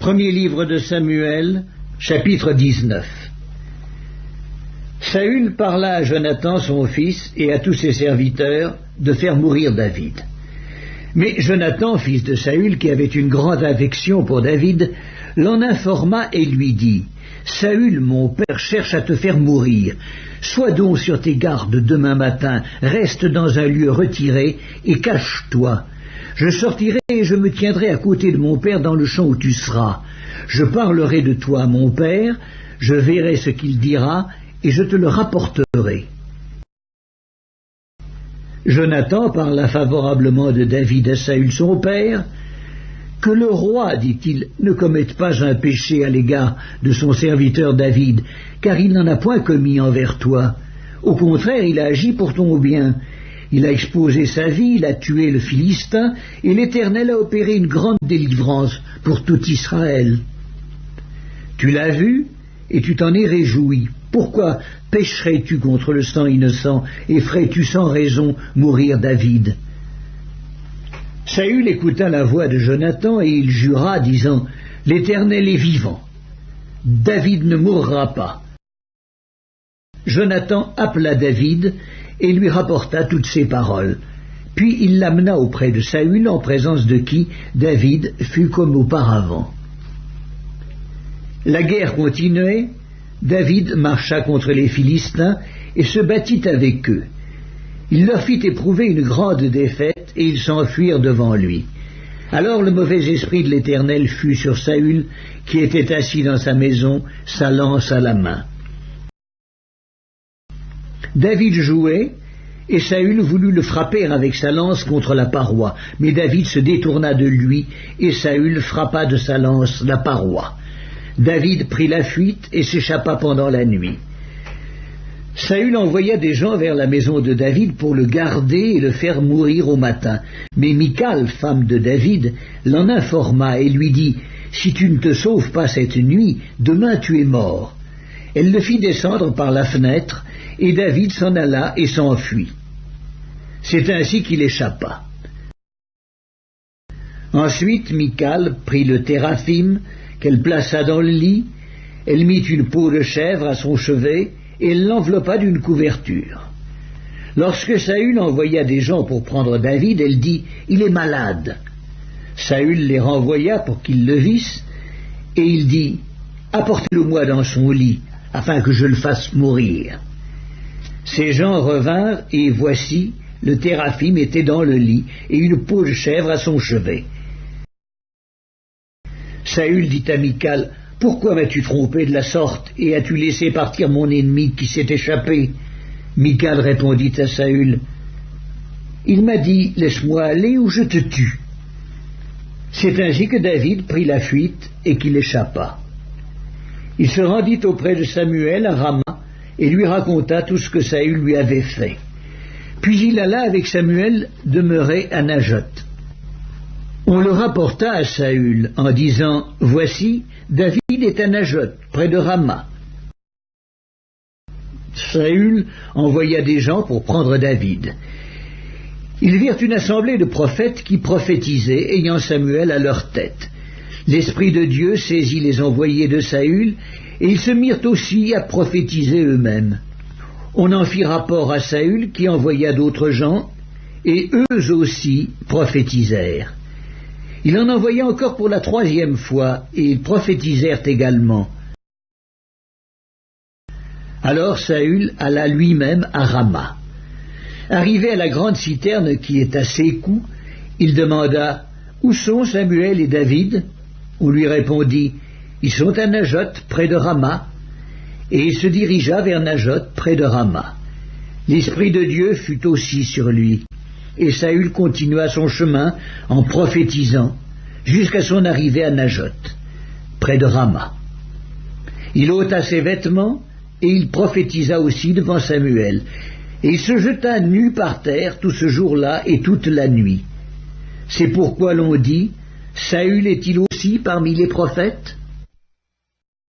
Premier livre de Samuel, chapitre 19. Saül parla à Jonathan son fils et à tous ses serviteurs de faire mourir David. Mais Jonathan, fils de Saül, qui avait une grande affection pour David, l'en informa et lui dit: « Saül, mon père, cherche à te faire mourir. Sois donc sur tes gardes demain matin, reste dans un lieu retiré et cache-toi. Je sortirai et je me tiendrai à côté de mon père dans le champ où tu seras. Je parlerai de toi à mon père, je verrai ce qu'il dira et je te le rapporterai. » Jonathan parla favorablement de David à Saül son père. « Que le roi, dit-il, ne commette pas un péché à l'égard de son serviteur David, car il n'en a point commis envers toi. Au contraire, il a agi pour ton bien. Il a exposé sa vie, il a tué le Philistin, et l'Éternel a opéré une grande délivrance pour tout Israël. Tu l'as vu, et tu t'en es réjoui. Pourquoi pécherais-tu contre le sang innocent, et ferais-tu sans raison mourir David ?» Saül écouta la voix de Jonathan, et il jura, disant: « L'Éternel est vivant. David ne mourra pas. » Jonathan appela David et lui rapporta toutes ces paroles. Puis il l'amena auprès de Saül, en présence de qui David fut comme auparavant. La guerre continuait. David marcha contre les Philistins et se battit avec eux. Il leur fit éprouver une grande défaite et ils s'enfuirent devant lui. Alors le mauvais esprit de l'Éternel fut sur Saül, qui était assis dans sa maison, sa lance à la main. David jouait, et Saül voulut le frapper avec sa lance contre la paroi, mais David se détourna de lui, et Saül frappa de sa lance la paroi. David prit la fuite et s'échappa pendant la nuit. Saül envoya des gens vers la maison de David pour le garder et le faire mourir au matin. Mais Michal, femme de David, l'en informa et lui dit: « Si tu ne te sauves pas cette nuit, demain tu es mort. » Elle le fit descendre par la fenêtre, et David s'en alla et s'enfuit. C'est ainsi qu'il échappa. Ensuite Michal prit le téraphim qu'elle plaça dans le lit, elle mit une peau de chèvre à son chevet, et elle l'enveloppa d'une couverture. Lorsque Saül envoya des gens pour prendre David, elle dit: « Il est malade. » Saül les renvoya pour qu'ils le vissent, et il dit: « Apportez-le-moi dans son lit, afin que je le fasse mourir. » Ces gens revinrent, et voici, le téraphim était dans le lit, et une peau de chèvre à son chevet. Saül dit à Michal: « Pourquoi m'as-tu trompé de la sorte, et as-tu laissé partir mon ennemi qui s'est échappé ?» Michal répondit à Saül: « Il m'a dit: laisse-moi aller ou je te tue. » C'est ainsi que David prit la fuite et qu'il échappa. Il se rendit auprès de Samuel à Rama et lui raconta tout ce que Saül lui avait fait. Puis il alla avec Samuel demeurer à Najoth. On le rapporta à Saül en disant: « Voici, David est à Najoth, près de Rama. » Saül envoya des gens pour prendre David. Ils virent une assemblée de prophètes qui prophétisaient, ayant Samuel à leur tête. L'Esprit de Dieu saisit les envoyés de Saül, et ils se mirent aussi à prophétiser eux-mêmes. On en fit rapport à Saül, qui envoya d'autres gens, et eux aussi prophétisèrent. Il en envoya encore pour la 3e fois, et ils prophétisèrent également. Alors Saül alla lui-même à Rama. Arrivé à la grande citerne qui est à Sékou, il demanda: « Où sont Samuel et David ?» On lui répondit: « Ils sont à Najoth, près de Rama. » Et il se dirigea vers Najoth, près de Rama. L'Esprit de Dieu fut aussi sur lui. Et Saül continua son chemin en prophétisant, jusqu'à son arrivée à Najoth, près de Rama. Il ôta ses vêtements, et il prophétisa aussi devant Samuel. Et il se jeta nu par terre tout ce jour-là et toute la nuit. C'est pourquoi l'on dit: Saül est-il aussi parmi les prophètes ?